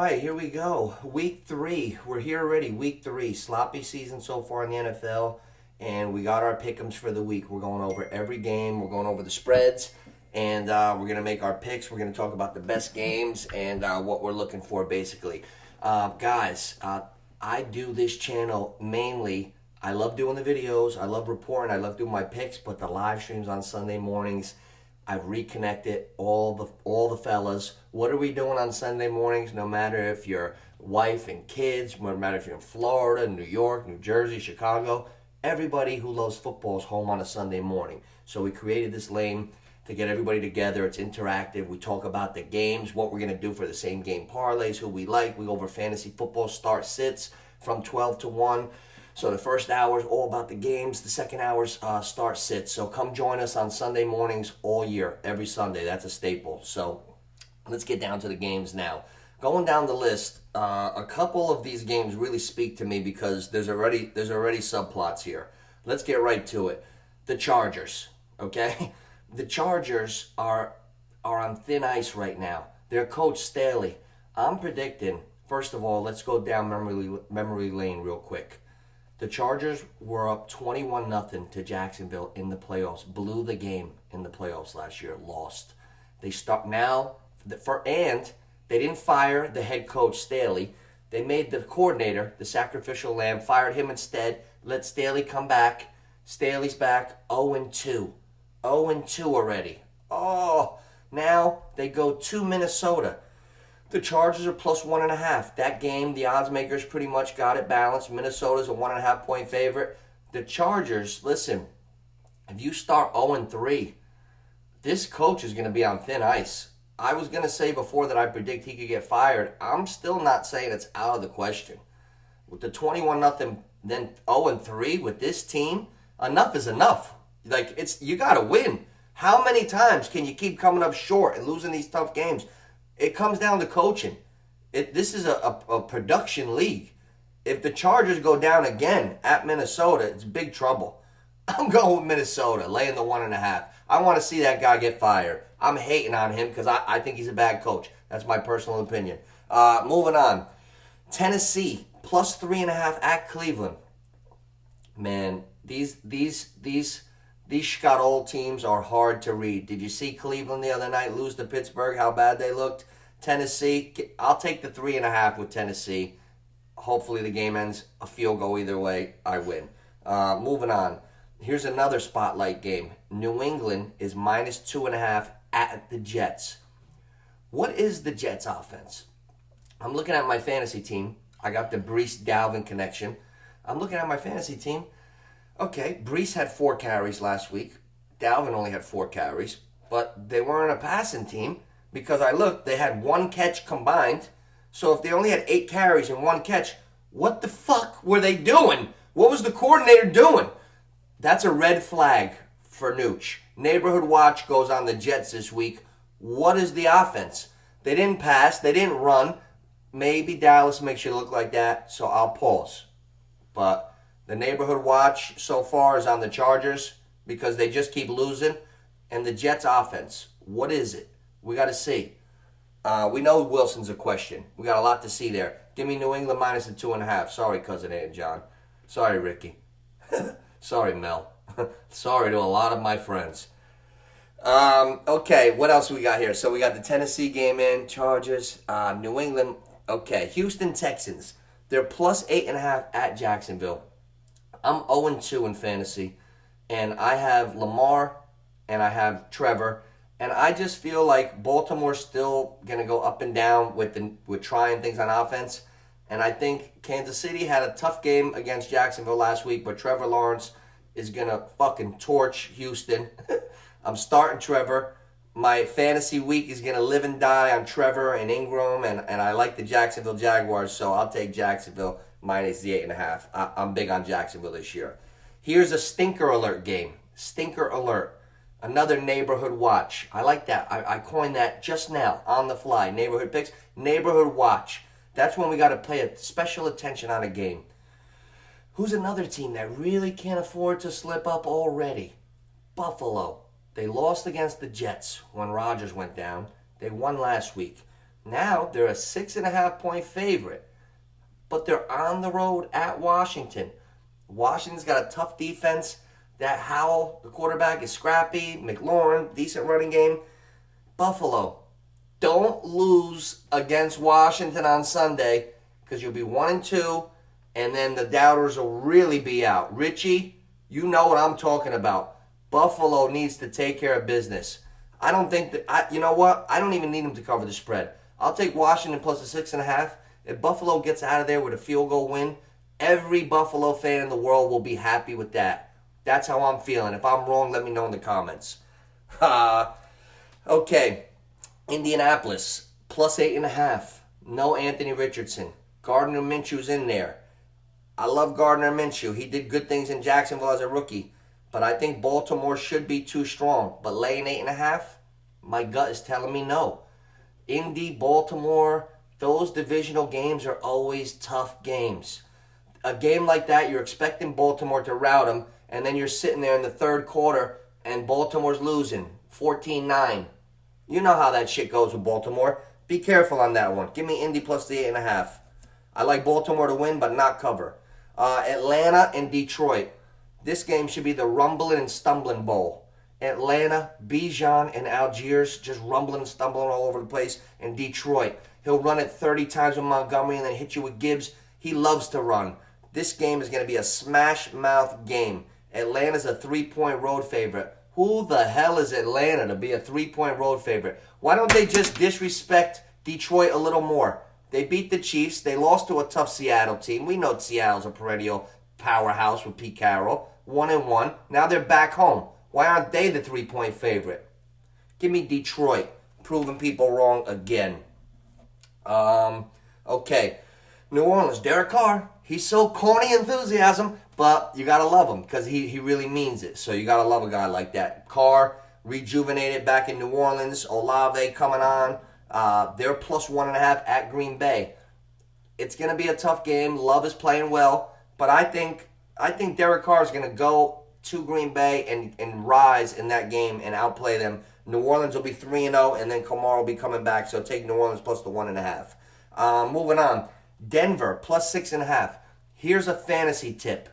right, here we go. Week 3. We're here already. Week 3. Sloppy season so far in the NFL. And we got our pick'ems for the week. We're going over every game. We're going over the spreads. And we're going to make our picks. We're going to talk about the best games and what we're looking for, basically. Guys, I do this channel mainly. I love doing the videos. I love reporting. I love doing my picks. But the live streams on Sunday mornings, I've reconnected all the fellas. What are we doing on Sunday mornings? No matter if you're wife and kids, no matter if you're in Florida, New York, New Jersey, Chicago, everybody who loves football is home on a Sunday morning. So we created this lane to get everybody together. It's interactive. We talk about the games, what we're going to do for the same game parlays, who we like. We go over fantasy football start sits from 12 to 1. So the first hour is all about the games. The second hour is start sits. So come join us on Sunday mornings all year, every Sunday. That's a staple. So let's get down to the games now. Going down the list, a couple of these games really speak to me because there's already subplots here. Let's get right to it. The Chargers, okay? The Chargers are on thin ice right now. Their coach Staley. I'm predicting. First of all, let's go down memory lane real quick. The Chargers were up 21-0 to Jacksonville in the playoffs. Blew the game in the playoffs last year. Lost. They start now, and they didn't fire the head coach Staley. They made the coordinator, the sacrificial lamb, fired him instead. Let Staley come back. Staley's back 0-2. 0-2 already. Oh, now they go to Minnesota. The Chargers are plus 1.5. That game, the odds makers pretty much got it balanced. Minnesota's a 1.5 point favorite. The Chargers, listen, if you start 0-3, this coach is going to be on thin ice. I was going to say before that I predict he could get fired. I'm still not saying it's out of the question. With the 21-0, then 0-3 with this team, enough is enough. Like, you got to win. How many times can you keep coming up short and losing these tough games? It comes down to coaching. This is a production league. If the Chargers go down again at Minnesota, it's big trouble. I'm going with Minnesota, laying the 1.5. I want to see that guy get fired. I'm hating on him because I think he's a bad coach. That's my personal opinion. Moving on. Tennessee, plus 3.5 at Cleveland. Man, these Scott teams are hard to read. Did you see Cleveland the other night lose to Pittsburgh? How bad they looked? Tennessee, I'll take the 3.5 with Tennessee. Hopefully the game ends a field goal either way. I win. Moving on. Here's another spotlight game. New England is minus 2.5 at the Jets. What is the Jets offense? I'm looking at my fantasy team. I got the Brees-Dalvin connection. I'm looking at my fantasy team. Okay, Brees had 4 carries last week. Dalvin only had 4 carries. But they weren't a passing team because I looked, they had 1 catch combined. So if they only had 8 carries and 1 catch, what the fuck were they doing? What was the coordinator doing? That's a red flag for NOOOCH. Neighborhood Watch goes on the Jets this week. What is the offense? They didn't pass. They didn't run. Maybe Dallas makes you look like that, so I'll pause. But the Neighborhood Watch so far is on the Chargers because they just keep losing. And the Jets offense, what is it? We got to see. We know Wilson's a question. We got a lot to see there. Give me New England minus the 2.5. Sorry, Cousin A and John. Sorry, Ricky. Sorry, Mel. Sorry to a lot of my friends. Okay, what else we got here? So we got the Tennessee game in, Chargers, New England. Okay, Houston Texans. They're plus 8.5 at Jacksonville. I'm 0-2 in fantasy, and I have Lamar and I have Trevor, and I just feel like Baltimore's still gonna go up and down with trying things on offense. And I think Kansas City had a tough game against Jacksonville last week, but Trevor Lawrence is going to fucking torch Houston. I'm starting Trevor. My fantasy week is going to live and die on Trevor and Ingram, and I like the Jacksonville Jaguars, so I'll take Jacksonville minus the 8.5. I'm big on Jacksonville this year. Here's a stinker alert game. Stinker alert. Another Neighborhood Watch. I like that. I coined that just now on the fly. Neighborhood picks. Neighborhood Watch. That's when we got to pay a special attention on a game. Who's another team that really can't afford to slip up already? Buffalo. They lost against the Jets when Rodgers went down. They won last week. Now they're a 6.5 point favorite, but they're on the road at Washington. Washington's got a tough defense. That Howell, the quarterback, is scrappy. McLaurin, decent running game. Buffalo, don't lose against Washington on Sunday because you'll be 1-2, and then the doubters will really be out. Richie, you know what I'm talking about. Buffalo needs to take care of business. I don't think that, you know what? I don't even need them to cover the spread. I'll take Washington plus the 6.5. If Buffalo gets out of there with a field goal win, every Buffalo fan in the world will be happy with that. That's how I'm feeling. If I'm wrong, let me know in the comments. Okay. Indianapolis, plus 8.5. No Anthony Richardson. Gardner Minshew's in there. I love Gardner Minshew. He did good things in Jacksonville as a rookie. But I think Baltimore should be too strong. But laying 8.5, my gut is telling me no. Indy, Baltimore, those divisional games are always tough games. A game like that, you're expecting Baltimore to rout them, and then you're sitting there in the third quarter, and Baltimore's losing 14-9. You know how that shit goes with Baltimore. Be careful on that one. Give me Indy plus the 8.5. I like Baltimore to win, but not cover. Atlanta and Detroit. This game should be the rumbling and stumbling bowl. Atlanta, Bijan, and Algiers just rumbling and stumbling all over the place. And Detroit, he'll run it 30 times with Montgomery and then hit you with Gibbs. He loves to run. This game is going to be a smash mouth game. Atlanta's a 3-point road favorite. Who the hell is Atlanta to be a 3-point road favorite? Why don't they just disrespect Detroit a little more? They beat the Chiefs. They lost to a tough Seattle team. We know Seattle's a perennial powerhouse with Pete Carroll. 1-1. Now they're back home. Why aren't they the 3-point favorite? Give me Detroit. Proving people wrong again. Okay. New Orleans, Derek Carr. He's so corny enthusiasm, but you gotta love him because he really means it. So you gotta love a guy like that. Carr, rejuvenated back in New Orleans. Olave coming on. They're plus 1.5 at Green Bay. It's gonna be a tough game. Love is playing well, but I think Derek Carr is gonna go to Green Bay and rise in that game and outplay them. New Orleans will be 3-0, and then Kamara will be coming back. So take New Orleans plus the 1.5. Moving on. Denver, plus 6.5. Here's a fantasy tip.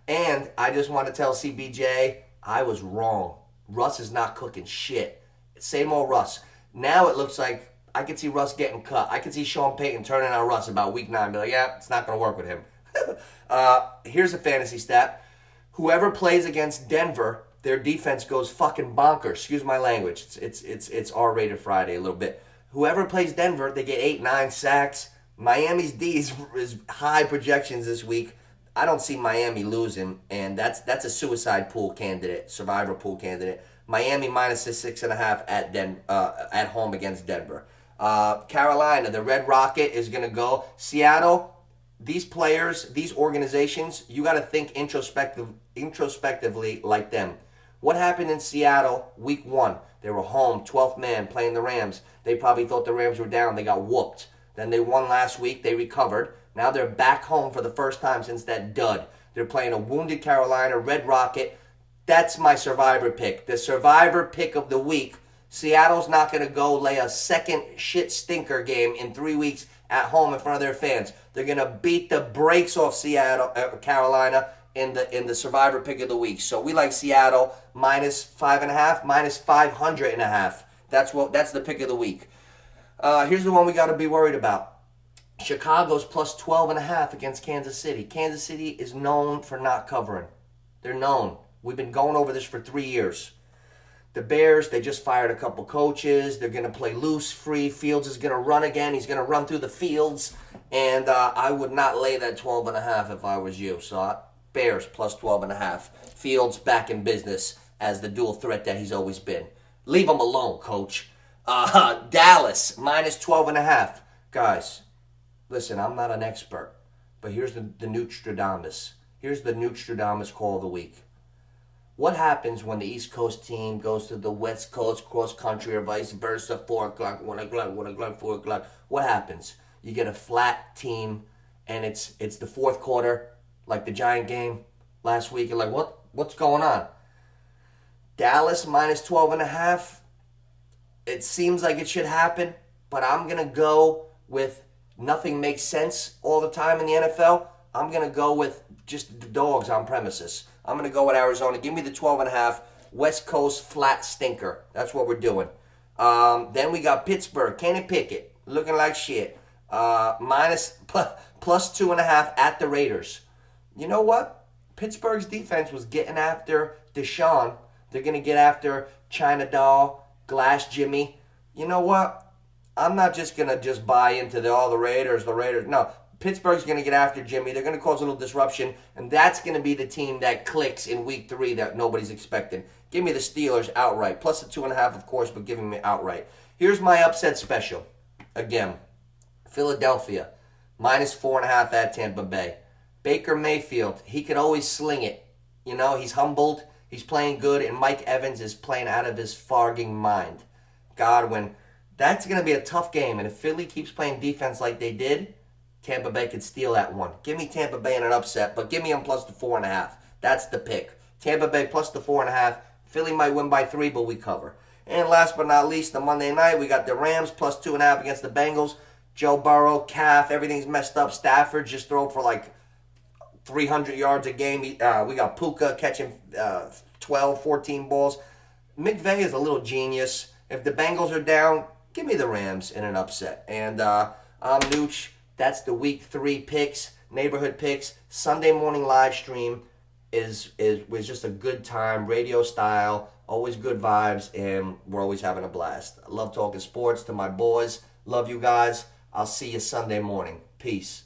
And I just want to tell CBJ, I was wrong. Russ is not cooking shit. Same old Russ. Now it looks like I could see Russ getting cut. I could see Sean Payton turning on Russ about week 9. Be like, yeah, it's not going to work with him. Here's a fantasy stat. Whoever plays against Denver, their defense goes fucking bonkers. Excuse my language. It's R-rated Friday a little bit. Whoever plays Denver, they get 8-9 sacks. Miami's D is high projections this week. I don't see Miami losing, and that's a suicide pool candidate, survivor pool candidate. Miami minus the 6.5 at home against Denver. Carolina, the Red Rocket is going to go. Seattle, these players, these organizations, you got to think introspectively like them. What happened in Seattle week 1? They were home, 12th man, playing the Rams. They probably thought the Rams were down. They got whooped. Then they won last week. They recovered. Now they're back home for the first time since that dud. They're playing a wounded Carolina, Red Rocket. That's my survivor pick. The survivor pick of the week. Seattle's not going to go lay a second shit stinker game in 3 weeks at home in front of their fans. They're going to beat the brakes off Carolina in the survivor pick of the week. So we like Seattle minus 5.5, minus 500.5. That's the pick of the week. Here's the one we got to be worried about. Chicago's plus 12.5 against Kansas City. Kansas City is known for not covering. They're known. We've been going over this for 3 years. The Bears, they just fired a couple coaches. They're going to play loose, free. Fields is going to run again. He's going to run through the fields. And I would not lay that 12.5 if I was you. So Bears plus 12.5. Fields back in business as the dual threat that he's always been. Leave him alone, coach. Dallas minus 12.5. Guys, listen, I'm not an expert, but here's the Nostradamus. Here's the Nostradamus call of the week. What happens when the East Coast team goes to the West Coast cross country or vice versa? 4 o'clock, 1 o'clock, 1 o'clock, 4 o'clock. What happens? You get a flat team, and it's the fourth quarter, like the Giant game last week. You're like, what's going on? Dallas minus 12.5. It seems like it should happen. but I'm going to go with nothing makes sense all the time in the NFL. I'm going to go with just the dogs on premises. I'm going to go with Arizona. Give me the 12.5. West Coast flat stinker. That's what we're doing. Then we got Pittsburgh. Kenny Pickett looking like shit. Plus 2.5 at the Raiders. You know what? Pittsburgh's defense was getting after Deshaun. They're going to get after China Doll, Glass Jimmy. You know what? I'm not just going to just buy into the Raiders. No, Pittsburgh's going to get after Jimmy. They're going to cause a little disruption, and that's going to be the team that clicks in week 3 that nobody's expecting. Give me the Steelers outright. Plus the 2.5, of course, but giving me outright. Here's my upset special. Again, Philadelphia. Minus 4.5 at Tampa Bay. Baker Mayfield, he could always sling it. You know, he's humbled. He's playing good, and Mike Evans is playing out of his farging mind. Godwin, that's going to be a tough game, and if Philly keeps playing defense like they did, Tampa Bay could steal that one. Give me Tampa Bay in an upset, but give me them plus the 4.5. That's the pick. Tampa Bay plus the 4.5. Philly might win by 3, but we cover. And last but not least, the Monday night, we got the Rams plus 2.5 against the Bengals. Joe Burrow, calf, everything's messed up. Stafford just throw for like 300 yards a game. We got Puka catching 12, 14 balls. McVay is a little genius. If the Bengals are down, give me the Rams in an upset. And I'm NOOOCH. That's the week 3 picks, neighborhood picks. Sunday morning live stream was just a good time, radio style, always good vibes, and we're always having a blast. I love talking sports to my boys. Love you guys. I'll see you Sunday morning. Peace.